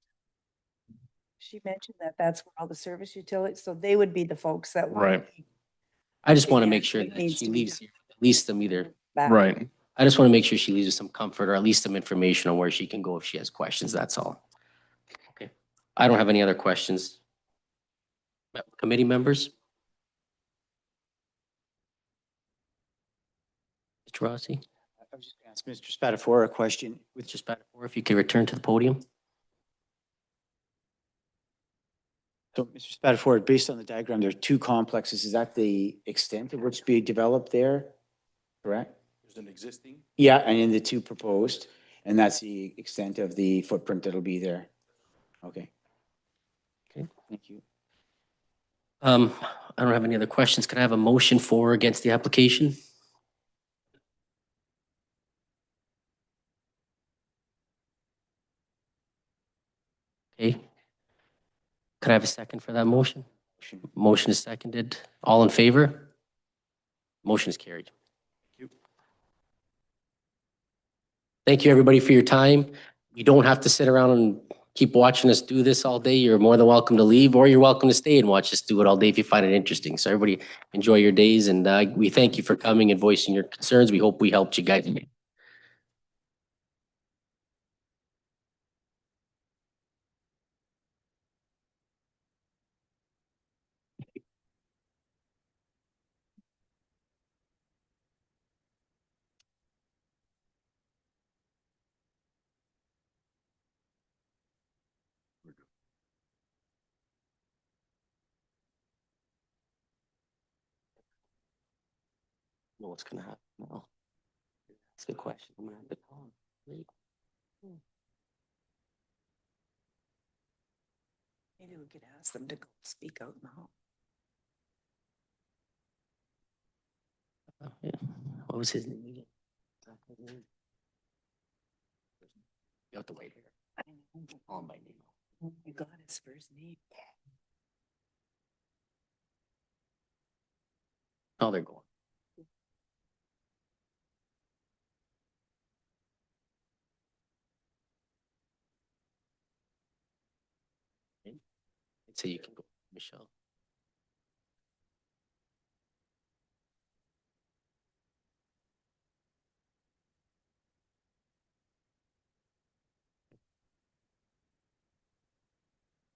She mentioned that that's where all the service utilities, so they would be the folks that. would Right. be I just want to Yeah, make sure it that needs she to be leaves done. at least them either. back. right. I just want to make sure she leaves with some comfort or at least some information on where she can go if she has questions, that's all. Okay. I don't have any other questions. Committee members? Mr. Rossi? I was just going to ask Mr. Spatafora a question. Mr. Spatafora, if you could return to the podium? So, Mr. Spatafora, based on the diagram, there are two complexes. Is that the extent of what's being developed there? Correct? There's an existing. Yeah, and in the two proposed, and that's the extent of the footprint that'll be there. Okay. Okay. Thank you. I don't have any other questions. Can I have a motion for or against the application? Okay. Could I have a second for that motion? Motion is seconded. All in favor? Motion is carried. Thank you, everybody, for your time. You don't have to sit around and keep watching us do this all day. You're more than welcome to leave, or you're welcome to stay and watch us do it all day if you find it interesting. So everybody enjoy your days, and we thank you for coming and voicing your concerns. We hope we helped you guys. Know what's gonna happen now. That's the question. I'm gonna have to call him. Wait. Maybe we could ask them to go speak out now. Oh, yeah. What was his name again? You have to wait here. I know. Call him by name. Oh my God, his first name. Oh, they're going. So you can go, Michelle.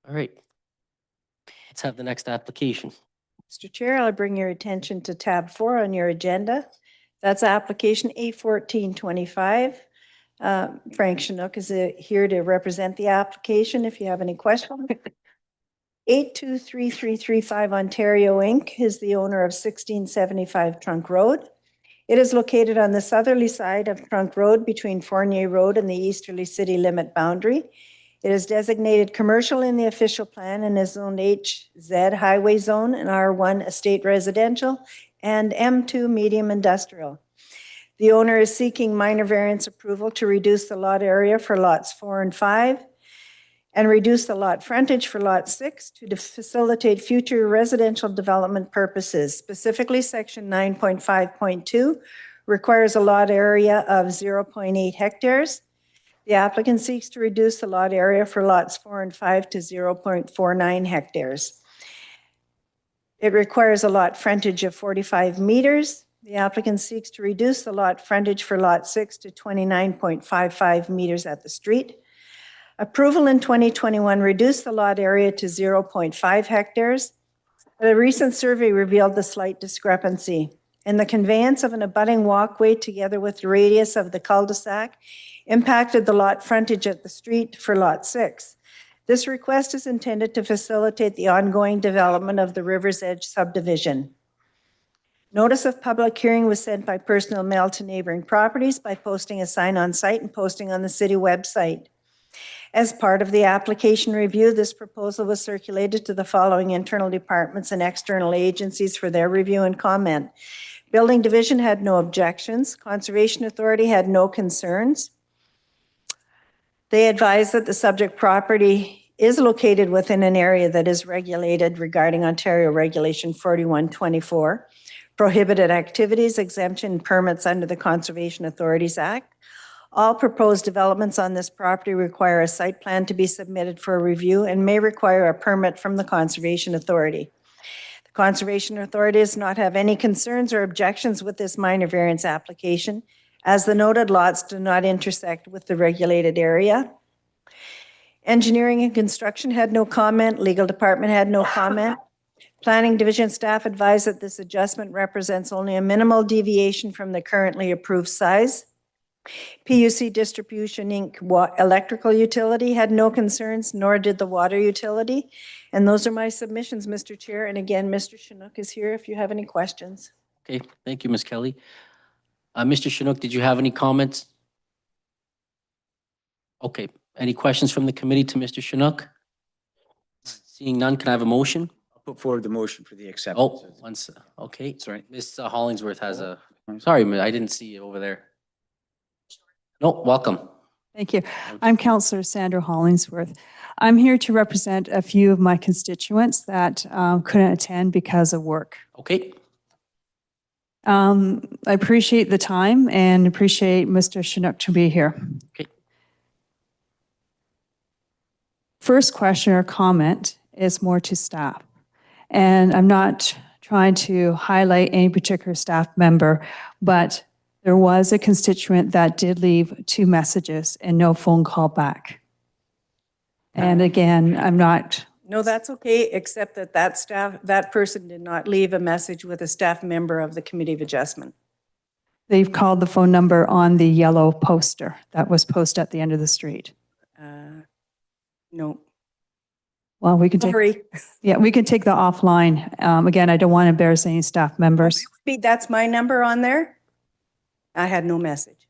All right. Let's have the next application. Mr. Chair, I'll bring your attention to tab 4 on your agenda. That's application A1425. Frank Chinook is here to represent the application if you have any questions. 823335 Ontario Inc. is the owner of 1675 Trunk Road. It is located on the southerly side of Trunk Road between Fournier Road and the easterly city limit boundary. It is designated commercial in the official plan and is zoned HZ Highway Zone and R1 Estate Residential and M2 Medium Industrial. The owner is seeking minor variance approval to reduce the lot area for lots 4 and 5 and reduce the lot frontage for lot 6 to facilitate future residential development purposes. Specifically, section 9.5.2 requires a lot area of 0.8 hectares. The applicant seeks to reduce the lot area for lots 4 and 5 to 0.49 hectares. It requires a lot frontage of 45 meters. The applicant seeks to reduce the lot frontage for lot 6 to 29.55 meters at the street. Approval in 2021 reduced the lot area to 0.5 hectares. But a recent survey revealed the slight discrepancy. And the conveyance of an abutting walkway together with the radius of the cul-de-sac impacted the lot frontage at the street for lot 6. This request is intended to facilitate the ongoing development of the River's Edge subdivision. Notice of public hearing was sent by personal mail to neighboring properties by posting a sign on site and posting on the city website. As part of the application review, this proposal was circulated to the following internal departments and external agencies for their review and comment. Building Division had no objections. Conservation Authority had no concerns. They advised that the subject property is located within an area that is regulated regarding Ontario Regulation 4124, prohibited activities, exemption, permits under the Conservation Authorities Act. All proposed developments on this property require a site plan to be submitted for review and may require a permit from the Conservation Authority. The Conservation Authority does not have any concerns or objections with this minor variance application, as the noted lots do not intersect with the regulated area. Engineering and construction had no comment. Legal department had no comment. Planning Division staff advised that this adjustment represents only a minimal deviation from the currently approved size. PUC Distribution Inc. Electrical Utility had no concerns, nor did the water utility. And those are my submissions, Mr. Chair. And again, Mr. Chinook is here if you have any questions. Okay, thank you, Ms. Kelly. Mr. Chinook, did you have any comments? Okay, any questions from the committee to Mr. Chinook? Seeing none, can I have a motion? I'll put forward the motion for the acceptance. Oh, once, okay. Sorry. Ms. Hollingsworth has a, sorry, I didn't see you over there. No, welcome. Thank you. I'm Councillor Sandra Hollingsworth. I'm here to represent a few of my constituents that couldn't attend because of work. Okay, I appreciate the time and appreciate Mr. Chinook to be here. okay. First question or comment is more to staff. And I'm not trying to highlight any particular staff member, but there was a constituent that did leave 2 messages and no phone call back. And again, I'm not. No, that's okay, except that that person did not leave a message with a staff member of the Committee of Adjustment. They've called the phone number on the yellow poster that was posted at the end of the street. No, Well, we can take, sorry. yeah, we can take that offline. Again, I don't want to embarrass any staff members. That's my number on there. I had no message.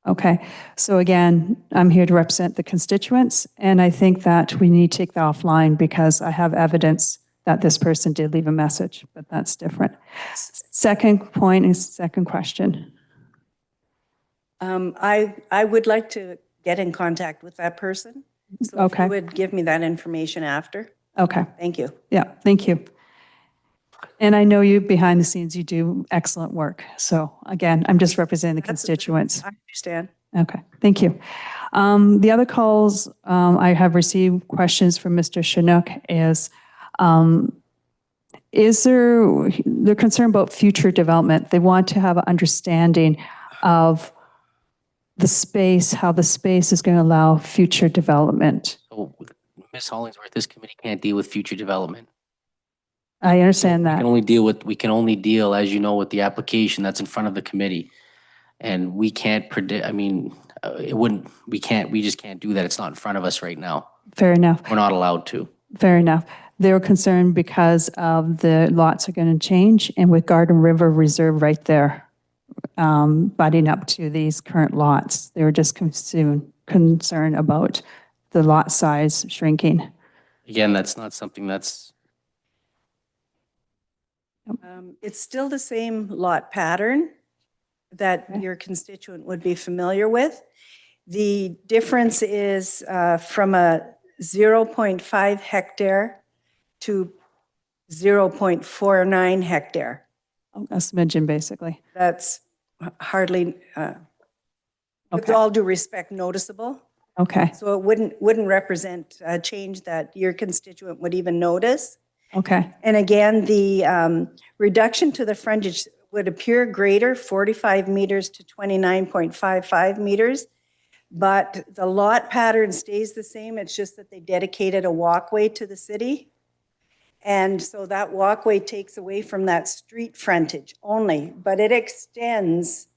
Okay, so again, I'm here to represent the constituents, and I think that we need to take that offline because I have evidence that this person did leave a message, but that's different. Second point is second question. I would like to get in contact with that person. So if Okay. you would give me that information after. Okay, Thank you. yeah, thank you. And I know you, behind the scenes, you do excellent work. So again, I'm just representing the That's- constituents. I understand. Okay, thank you. The other calls I have received questions from Mr. Chinook is they're concerned about future development. They want to have an understanding of the space, how the space is going to allow future development. So, Ms. Hollingsworth, this committee can't deal with future development. I understand We that. can only deal, as you know, with the application that's in front of the committee. And we can't predict, I mean, we just can't do that. It's not in front of us right now. Fair enough. We're not allowed to. Fair enough. They were concerned because of the lots are going to change and with Garden River Reserve right there, butting up to these current lots. They were just concerned about the lot size shrinking. Again, that's not something that's, It's still the same lot pattern that your constituent would be familiar with. The difference is from a 0.5 hectare to 0.49 hectare. A smidgen, basically. That's hardly, with Okay. all due respect, noticeable. Okay, So it wouldn't represent a change that your constituent would even notice. okay, And again, the reduction to the frontage would appear greater, 45 meters to 29.55 meters, but the lot pattern stays the same. It's just that they dedicated a walkway to the city. And so that walkway takes away from that street frontage only, but it extends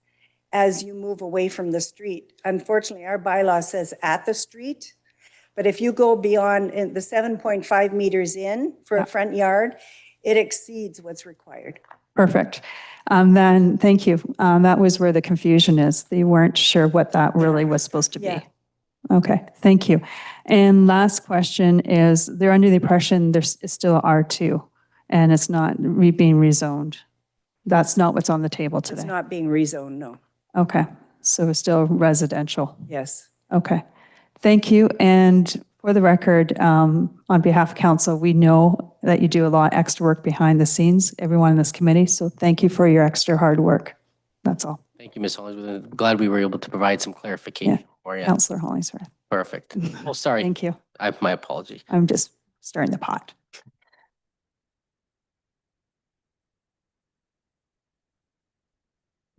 as you move away from the street. Unfortunately, our bylaw says at the street, but if you go beyond the 7.5 meters in for a front yard, it exceeds what's required. perfect. Then, thank you. That was where the confusion is. They weren't sure what that really was supposed to be. Yeah. Okay, thank you. And last question is, they're under the impression there's it's still R2 and it's not being rezoned. That's not what's on the table It's today. not being rezoned, no. Okay, so it's still residential. Yes. Okay, thank you. And for the record, on behalf of council, we know that you do a lot of extra work behind the scenes, everyone in this committee, so thank you for your extra hard work. That's all. thank you, Ms. Hollingsworth. I'm glad we were able to provide some clarification for you. Councillor Hollingsworth, Perfect. Oh, sorry. thank you. My apology. I'm just stirring the pot.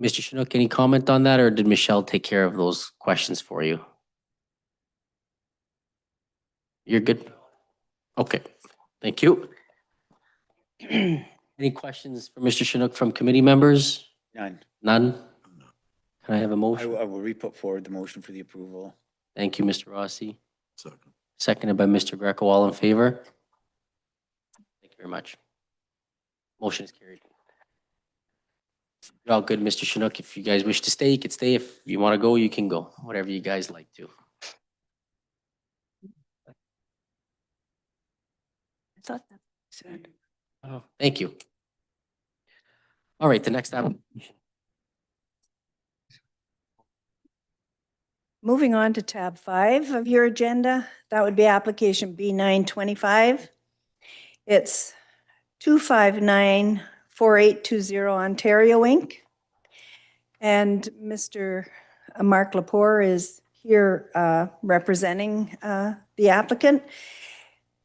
Mr. Chinook, any comment on that, or did Michelle take care of those questions for you? You're good? Okay, thank you. Any questions for Mr. Chinook from committee members? None. None? Can I have a I motion? will re-put forward the motion for the approval. Thank you, Mr. Rossi. Second. Seconded by Mr. Greco. All in favor? Thank you very much. Motion is carried. You're all good, Mr. Chinook. If you guys wish to stay, you can stay. If you want to go, you can go. Whatever you guys like to. I thought that said. Oh, thank you. All right, the next application. Moving on to tab 5 of your agenda, that would be application B925. It's 2594820 Ontario Inc. And Mr. Mark Lepore is here representing the applicant.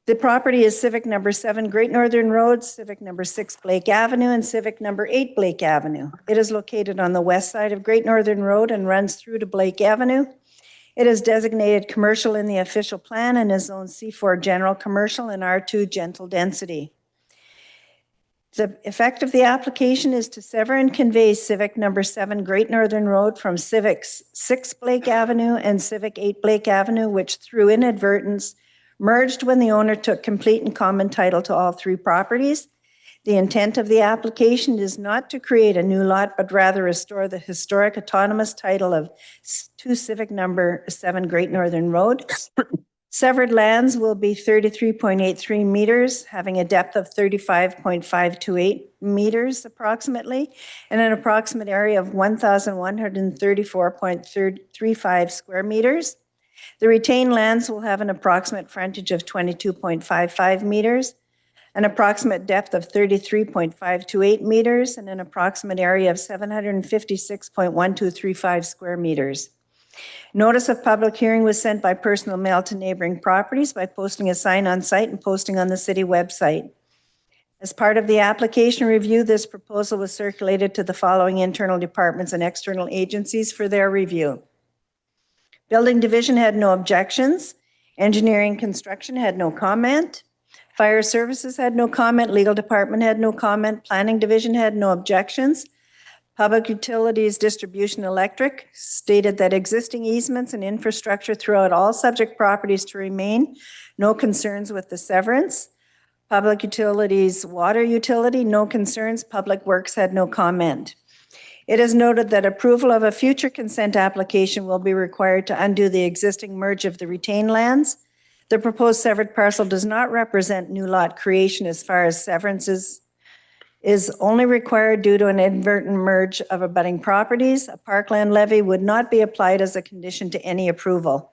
The property is Civic number 7 Great Northern Road, Civic number 6 Blake Avenue, and Civic number 8 Blake Avenue. It is located on the west side of Great Northern Road and runs through to Blake Avenue. It is designated commercial in the official plan and is zoned C4 general commercial and R2 gentle density. The effect of the application is to sever and convey Civic number 7 Great Northern Road from Civic 6 Blake Avenue and Civic 8 Blake Avenue, which through inadvertence merged when the owner took complete and common title to all 3 properties. The intent of the application is not to create a new lot, but rather restore the historic autonomous title of 2 Civic number 7 Great Northern Road. Severed lands will be 33.83 meters, having a depth of 35.528 meters approximately, and an approximate area of 1,134.35 square meters. The retained lands will have an approximate frontage of 22.55 meters, an approximate depth of 33.528 meters, and an approximate area of 756.1235 square meters. Notice of public hearing was sent by personal mail to neighboring properties by posting a sign on site and posting on the city website. As part of the application review, this proposal was circulated to the following internal departments and external agencies for their review. Building Division had no objections. Engineering Construction had no comment. Fire Services had no comment. Legal Department had no comment. Planning Division had no objections. Public Utilities Distribution Electric stated that existing easements and infrastructure throughout all subject properties to remain. No concerns with the severance. Public Utilities Water Utility, no concerns. Public Works had no comment. It is noted that approval of a future consent application will be required to undo the existing merge of the retained lands. The proposed severed parcel does not represent new lot creation as far as severance is only required due to an inadvertent merge of abutting properties. A parkland levy would not be applied as a condition to any approval.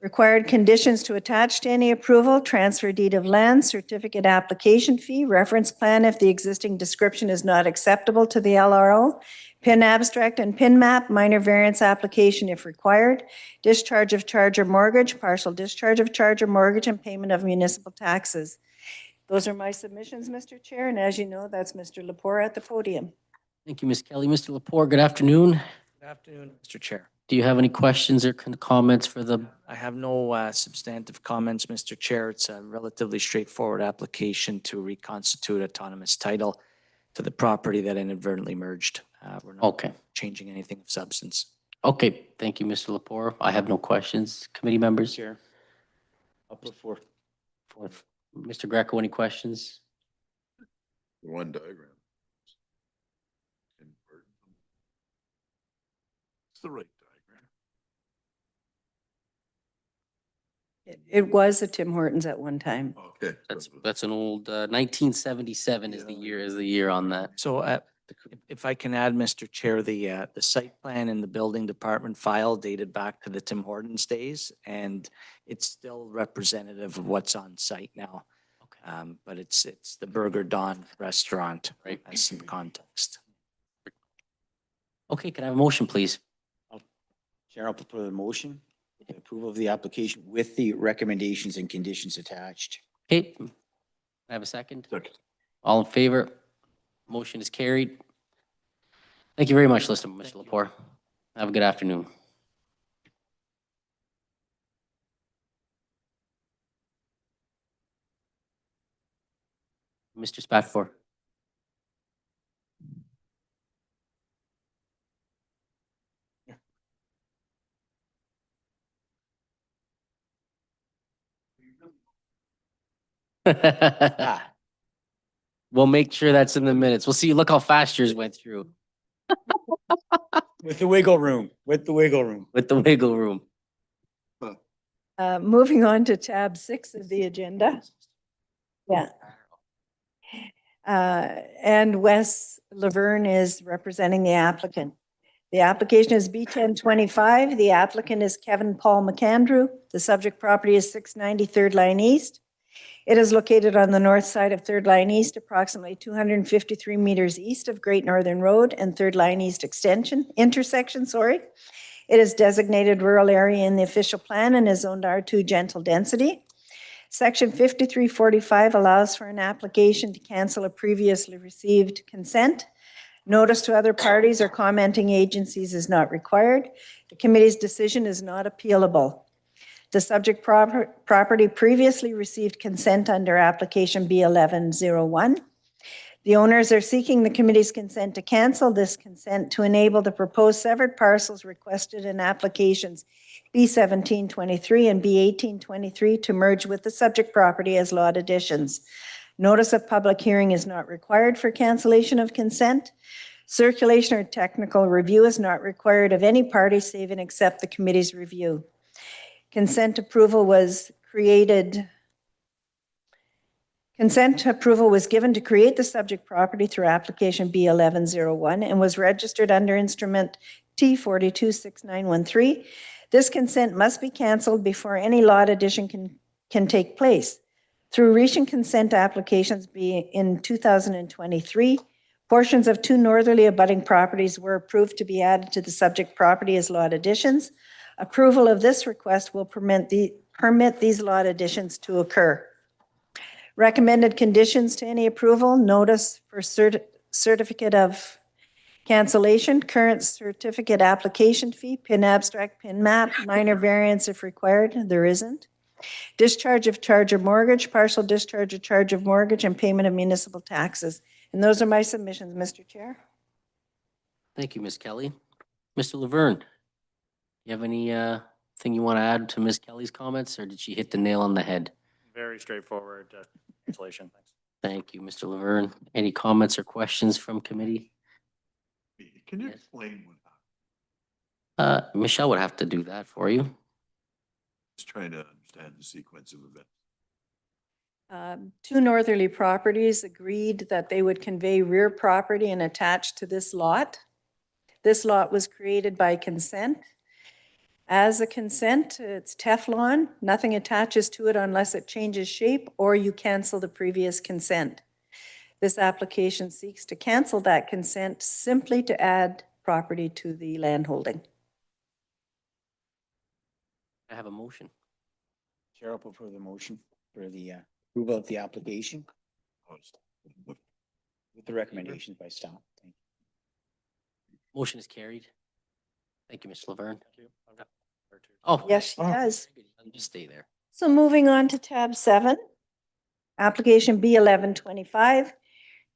Required conditions to attach to any approval: transfer deed of land, certificate application fee, reference plan if the existing description is not acceptable to the LRO, PIN abstract and PIN map, minor variance application if required, discharge of charge or mortgage, partial discharge of charge or mortgage, and payment of municipal taxes. Those are my submissions, Mr. Chair, and as you know, that's Mr. Lepore at the podium. Thank you, Ms. Kelly. Mr. Lepore, good afternoon. Good afternoon, Mr. Chair. Do you have any questions or comments for the, I have no substantive comments, Mr. Chair. It's a relatively straightforward application to reconstitute autonomous title to the property that inadvertently merged. We're not okay. changing anything of substance. Okay, thank you, Mr. Lepore. I have no questions. Committee members? Chair. I'll put forth. Mr. Greco, any questions? One diagram. It's the right diagram. It was a Tim Hortons at one time. Okay. That's an old, 1977 is the year on that. So if I can add, Mr. Chair, the site plan in the building department file dated back to the Tim Hortons days, and it's still representative of what's on site now. But it's the Burger Don restaurant, right? As some context. Okay, can I have a motion, please? Chair, I'll put a motion, approval of the application with the recommendations and conditions attached. Okay, I have a second. Second. All in favor? Motion is carried. Thank you very much, Mr. Lepore. Have a good afternoon. Mr. Spatfor. We'll make sure that's in the minutes. We'll see. Look how fast yours went through. With the wiggle room, with the wiggle room. With the wiggle room. Moving on to tab 6 of the agenda. Yeah. And Wes Laverne is representing the applicant. The application is B1025. The applicant is Kevin Paul McAndrew. The subject property is 690 Third Line East. It is located on the north side of Third Line East, approximately 253 meters east of Great Northern Road and Third Line East intersection. It is designated rural area in the official plan and is zoned R2 gentle density. Section 5345 allows for an application to cancel a previously received consent. Notice to other parties or commenting agencies is not required. The committee's decision is not appealable. The subject property previously received consent under application B1101. The owners are seeking the committee's consent to cancel this consent to enable the proposed severed parcels requested in applications B1723 and B1823 to merge with the subject property as lot additions. Notice of public hearing is not required for cancellation of consent. Circulation or technical review is not required of any party save and except the committee's review. Consent approval was given to create the subject property through application B1101 and was registered under instrument T426913. This consent must be canceled before any lot addition can take place. Through recent consent applications in 2023, portions of 2 northerly abutting properties were approved to be added to the subject property as lot additions. Approval of this request will permit these lot additions to occur. Recommended conditions to any approval: notice for certificate of cancellation, current certificate application fee, PIN abstract, PIN map, minor variance if required, there isn't. Discharge of charge of mortgage, partial discharge of charge of mortgage, and payment of municipal taxes. And those are my submissions, Mr. Chair. Thank you, Ms. Kelly. Mr. Laverne, you have any thing you want to add to Ms. Kelly's comments, or did she hit the nail on the head? Very straightforward installation. Thanks. Thank you, Mr. Laverne. Any comments or questions from committee? Can you Yes. explain what happened? Michelle would have to do that for you. Just trying to understand the sequence of events. Two northerly properties agreed that they would convey rear property and attach to this lot. This lot was created by consent. As a consent, it's Teflon. Nothing attaches to it unless it changes shape or you cancel the previous consent. This application seeks to cancel that consent simply to add property to the land holding. I have a motion. Chair will prefer the motion for the approval of the application with the recommendations by staff. Thank you. Motion is carried. Thank you, Mr. Laverne. Oh. Yes, she does. Just stay there. So moving on to tab 7, application B1125,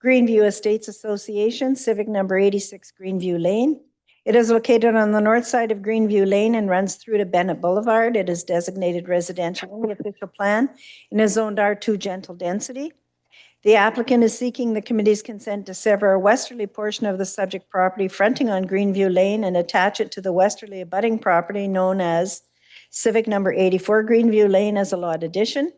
Greenview Estates Association, civic number 86 Greenview Lane. It is located on the north side of Greenview Lane and runs through to Bennett Boulevard. It is designated residential in the official plan and is zoned R2 gentle density. The applicant is seeking the committee's consent to sever a westerly portion of the subject property fronting on Greenview Lane and attach it to the westerly abutting property known as civic number 84 Greenview Lane as a lot addition.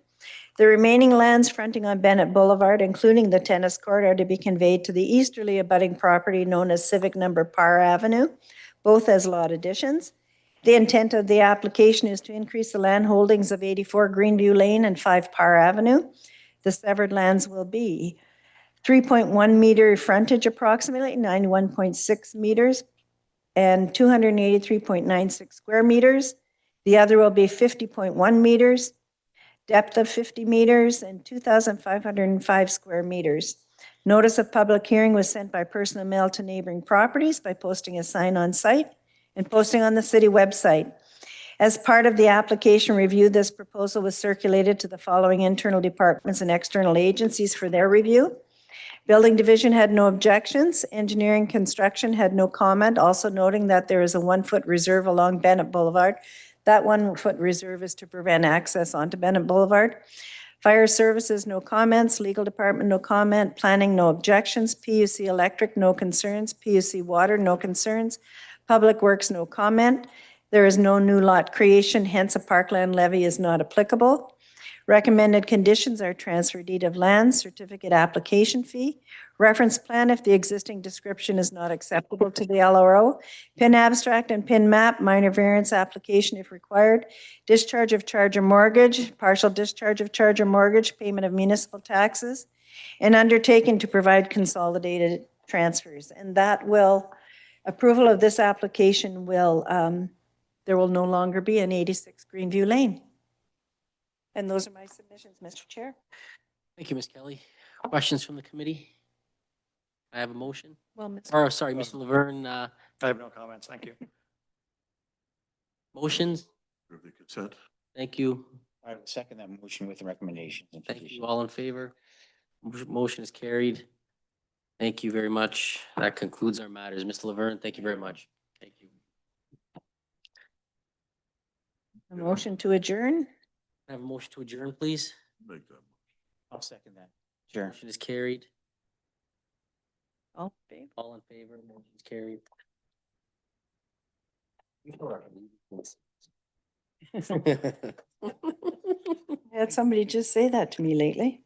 The remaining lands fronting on Bennett Boulevard, including the tennis court, are to be conveyed to the easterly abutting property known as civic number Parr Avenue, both as lot additions. The intent of the application is to increase the land holdings of 84 Greenview Lane and 5 Parr Avenue. The severed lands will be 3.1 meter frontage approximately, 91.6 meters, and 283.96 square meters. The other will be 50.1 meters, depth of 50 meters, and 2,505 square meters. Notice of public hearing was sent by personal mail to neighboring properties by posting a sign on site and posting on the city website. As part of the application review, this proposal was circulated to the following internal departments and external agencies for their review. Building Division had no objections. Engineering Construction had no comment, also noting that there is a 1-foot reserve along Bennett Boulevard. That 1-foot reserve is to prevent access onto Bennett Boulevard. Fire Services, no comments. Legal Department, no comment. Planning, no objections. PUC Electric, no concerns. PUC Water, no concerns. Public Works, no comment. There is no new lot creation, hence a parkland levy is not applicable. Recommended conditions are transfer deed of land, certificate application fee, reference plan if the existing description is not acceptable to the LRO, PIN abstract and PIN map, minor variance application if required, discharge of charge or mortgage, partial discharge of charge or mortgage, payment of municipal taxes, and undertaking to provide consolidated transfers. And that will, approval of this application will, there will no longer be an 86 Greenview Lane. And those are my submissions, Mr. Chair. Thank you, Ms. Kelly. Questions from the committee? I have a motion. Well, Mr. Or, sorry, Mr. Laverne, I have no comments. Thank you. motions? Approve the consent. Thank you. I will second that motion with the recommendations. and Thank you. conditions. All in favor? Motion is carried. Thank you very much. That concludes our matters. Mr. Laverne, thank you very much. Thank you. A motion to adjourn? I have a motion to adjourn, please. Make that. I'll second that. Sure. Motion is carried. All in favor? All in favor? Motion is carried. I had somebody just say that to me lately.